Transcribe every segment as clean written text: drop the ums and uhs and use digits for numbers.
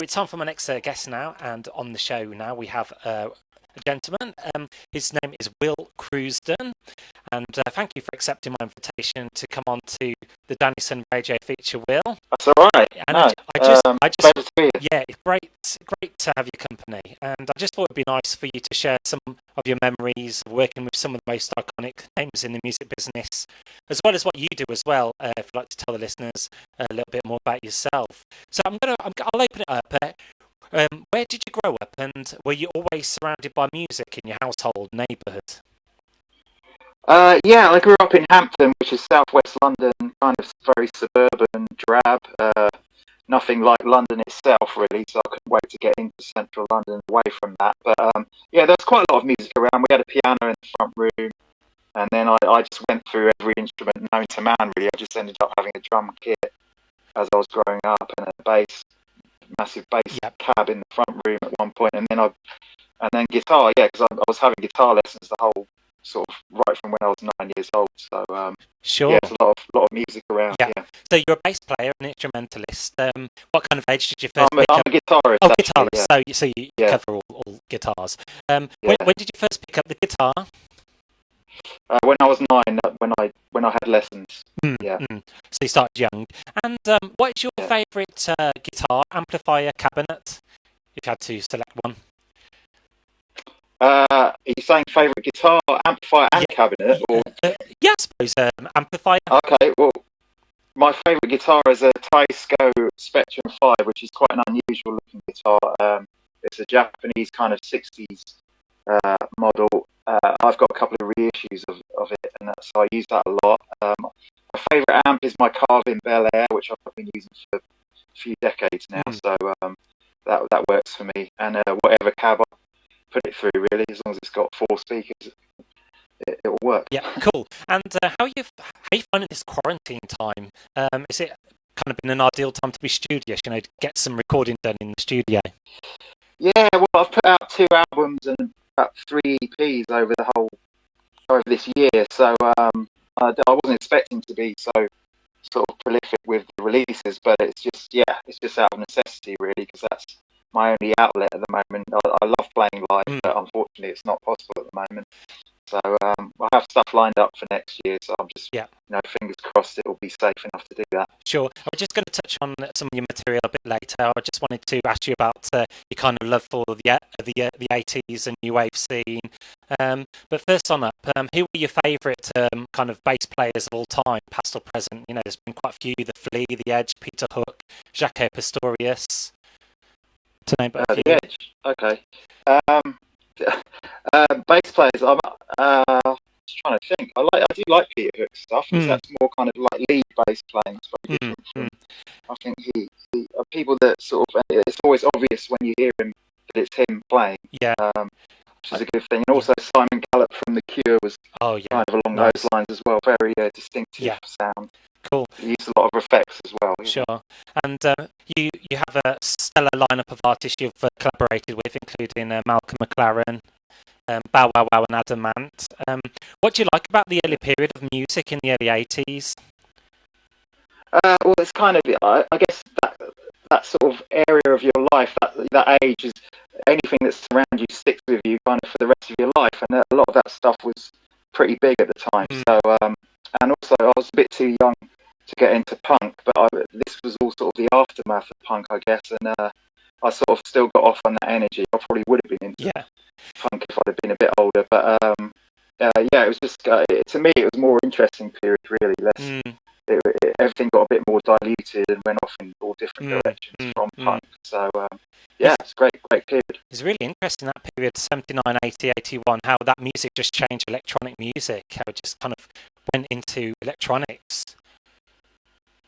it's time for my next guest now, and on the show now we have a gentleman. His name is Will Crewsden, and thank you for accepting my invitation to come on to the Dennison Radio feature, Will. That's all right. And no, pleasure to be here. yeah, it's great to have your company, and I just thought it'd be nice for you to share some of your memories of working with some of the most iconic names in the music business, as well as what you do as well. If you'd like to tell the listeners a little bit more about yourself. So I'll open it up. Where did you grow up, and were you always surrounded by music in your household, neighbourhood? Yeah, I grew up in Hampton, which is southwest London, kind of very suburban, drab. Nothing like London itself, really, so I couldn't wait to get into central London away from that. But yeah, there was quite a lot of music around. We had a piano in the front room, and then I just went through every instrument known to man, really. I just ended up having a drum kit as I was growing up, and a bass, massive bass cab in the front room at one point, and then guitar, yeah, because I was having guitar lessons the whole sort of right from when I was 9 years old. So sure, yeah, there's a lot of music around. Yeah. So you're a bass player, an instrumentalist. What kind of age did you first I'm a guitarist. Oh, actually, guitarist. Yeah. So you cover all guitars. When did you first pick up the guitar? When I was 9, when I had lessons. So you started young. And what is your favourite guitar amplifier cabinet, if you had to select one? Are you saying favourite guitar amplifier and cabinet? Or? Yeah, I suppose amplifier. Okay, well, my favourite guitar is a Taisco Spectrum 5, which is quite an unusual looking guitar. It's a Japanese kind of 60s model. I've got a couple of reissues of it, and so I use that a lot. My favourite amp is my Carvin Bel Air, which I've been using for a few decades now, so that works for me. And whatever cab I put it through, really, as long as it's got 4 speakers, it'll work. Yeah, cool. And how are you finding this quarantine time? Is it kind of been an ideal time to be studious, to get some recording done in the studio? Yeah, well, I've put out 2 albums and about 3 EPs over this year, so I wasn't expecting to be so sort of prolific with the releases, but it's just out of necessity, really, because that's my only outlet at the moment. I love playing live, but unfortunately it's not possible at the moment. So I have stuff lined up for next year, so I'm just fingers crossed it'll be safe enough to do that. Sure. I was just going to touch on some of your material a bit later. I just wanted to ask you about your kind of love for the 80s and new wave scene. But first on up, who were your favourite kind of bass players of all time, past or present? There's been quite a few: The Flea, The Edge, Peter Hook, Jaco Pastorius. To name but a few. The Edge. Okay. Bass players. I'm just trying to think. I do like Peter Hook's stuff, because that's more kind of like lead bass playing. It's very different from. I think he people that sort of, it's always obvious when you hear him that it's him playing. Yeah. Which is a good thing. And also Simon Gallup from The Cure was kind of along those lines as well. Very distinctive sound. Cool. He used a lot of effects as well. Sure. And you have a stellar lineup of artists you've collaborated with, including Malcolm McLaren, Bow Wow Wow and Adamant. What do you like about the early period of music in the early 80s? Well, it's kind of, I guess that sort of area of your life, that age, is anything that surrounds you sticks with you kind of for the rest of your life, and a lot of that stuff was pretty big at the time. So, and also I was a bit too young to get into punk, but this was all sort of the aftermath of punk, I guess, and I sort of still got off on that energy. I probably would have been into punk if I'd have been a bit older, but it was just to me it was a more interesting period, really. Less, everything got a bit more diluted and went off in all different directions from punk. So it's a great period. It's really interesting, that period, 79, 80, 81, how that music just changed electronic music, how it just kind of went into electronics.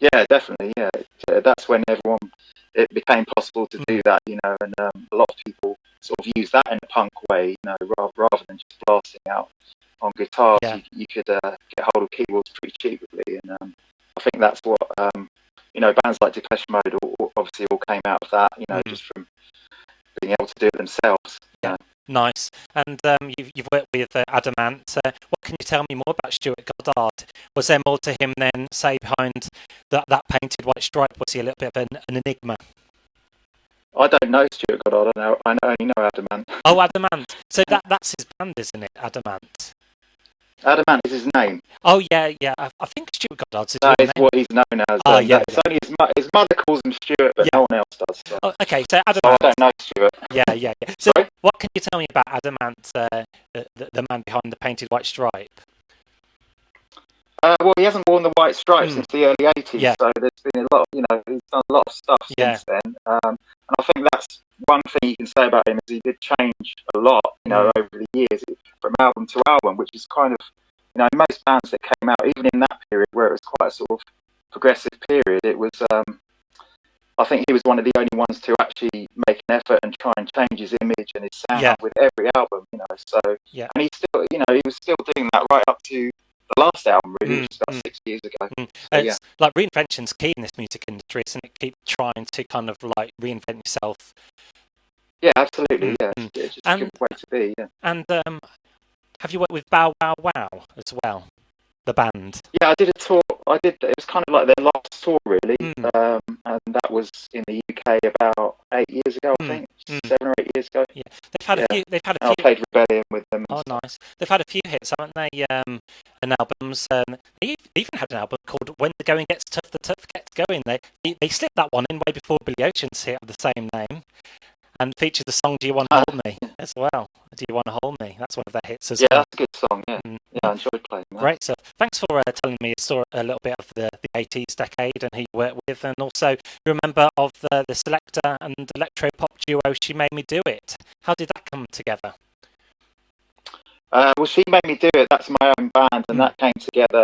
Yeah, definitely. Yeah, that's when it became possible to do that, and a lot of people sort of use that in a punk way, rather than just blasting out on guitars. You could get hold of keyboards pretty cheaply, and I think that's what bands like Depeche Mode obviously all came out of that, just from being able to do it themselves. Yeah. Nice. And you've worked with Adamant. What can you tell me more about Stuart Goddard? Was there more to him than, say, behind that painted white stripe? Was he a little bit of an enigma? I don't know Stuart Goddard. I only know Adamant. Oh, Adamant. So that's his band, isn't it? Adamant. Adamant is his name. Oh yeah, yeah. I think Stuart Goddard's his That real is name. what he's known as. Oh yeah, It's only his mother calls him Stuart, but yeah. no one else does. So. Oh, okay, so Adamant. So I don't know Stuart. Yeah, yeah, yeah. So Sorry? what can you tell me about Adamant, the man behind the painted white stripe? Well, he hasn't worn the white stripe since the early 80s, Yeah. so there's been a lot, he's done a lot of stuff since then. And I think that's one thing you can say about him is he did change a lot, over the years from album to album, which is kind of, in most bands that came out, even in that period where it was quite a sort of progressive period, it was, I think he was one of the only ones to actually make an effort and try and change his image and his sound with every album, so, and he still, he was still doing that right up to the last album, really, which was about 6 years ago. It's like reinvention's key in this music industry, isn't it? Keep trying to kind of like reinvent yourself. Yeah, absolutely. Yeah, it's just a good way to be. Yeah. And have you worked with Bow Wow Wow as well, the band? Yeah, I did a tour. It was kind of like their last tour, really, and that was in the UK about 8 years ago, I think, 7 or 8 years ago. Yeah, they've had a few. They've had a few. I played Rebellion with them. Oh, nice. They've had a few hits, haven't they? And albums. They even had an album called "When the Going Gets Tough, the Tough Gets Going." They slipped that one in way before Billy Ocean's hit of the same name, and featured the song "Do You Want to Hold Me" as well. "Do You Want to Hold Me"? That's one of their hits as well. Yeah, that's a good song. Yeah, yeah, I enjoyed playing that. Great stuff. Thanks for telling me a little bit of the 80s decade and who you worked with, and also you remember of the Selector and electro pop duo "She Made Me Do It." How did that come together? Well, She Made Me Do It, that's my own band, and that came together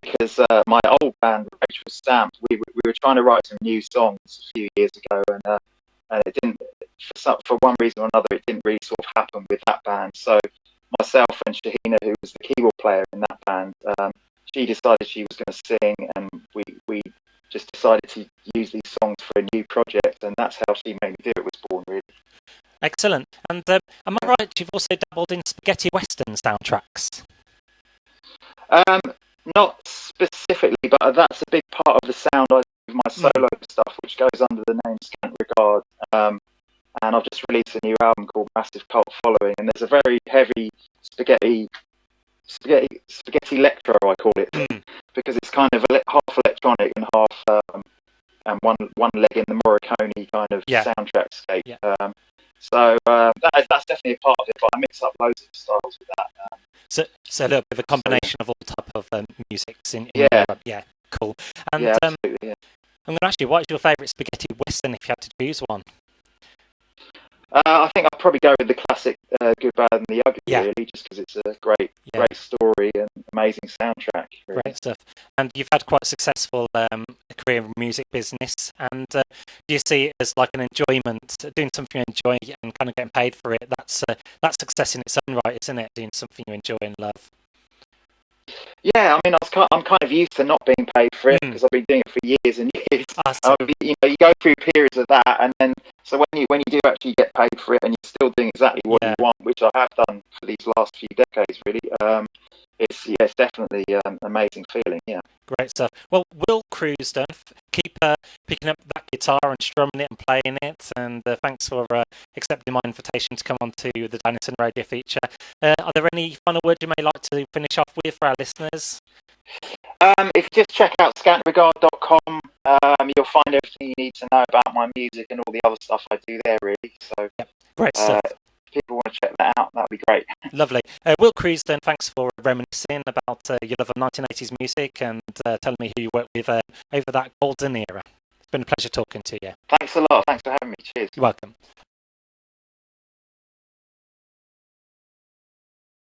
because my old band, Rachel Stamp, we were trying to write some new songs a few years ago, and it didn't, for one reason or another, it didn't really sort of happen with that band. So myself and Shahina, who was the keyboard player in that band, she decided she was going to sing, and we just decided to use these songs for a new project, and that's how She Made Me Do It was born, really. Excellent. And am I right, you've also dabbled in spaghetti western soundtracks? Not specifically, but that's a big part of the sound I do with my solo stuff, which goes under the name Scant Regard. And I've just released a new album called Massive Cult Following, and there's a very heavy spaghetti electro, I call it, because it's kind of half electronic and half and one leg in the Morricone kind of soundtrack scape. Yeah. So that's definitely a part of it, but I mix up loads of styles with that. So a little bit of a combination of all type of musics in yeah, cool. And absolutely, yeah. I'm going to ask you, what is your favourite spaghetti western if you had to choose one? I think I'll probably go with the classic Good, Bad and the Ugly, really, just because it's a great story and amazing soundtrack. Really. Great stuff. And you've had quite a successful career in music business, and do you see it as like an enjoyment, doing something you enjoy and kind of getting paid for it? That's success in its own right, isn't it? Doing something you enjoy and love. Yeah, I mean, I'm kind of used to not being paid for it because I've been doing it for years and years. You go through periods of that, and then so when you do actually get paid for it, and you're still doing exactly what you want, which I have done for these last few decades, really. It's definitely an amazing feeling. Yeah. Great stuff. Well, Will Crewdson, keep picking up that guitar and strumming it and playing it, and thanks for accepting my invitation to come on to the Dynaston Radio feature. Are there any final words you may like to finish off with for our listeners? If you just check out scantregard.com, you'll find everything you need to know about my music and all the other stuff I do there, really. So, great stuff. If people want to check that out, that'd be great. Lovely. Will Crewdson, thanks for reminiscing about your love of 1980s music and telling me who you worked with over that golden era. It's been a pleasure talking to you. Thanks a lot. Thanks for having me. Cheers. You're welcome.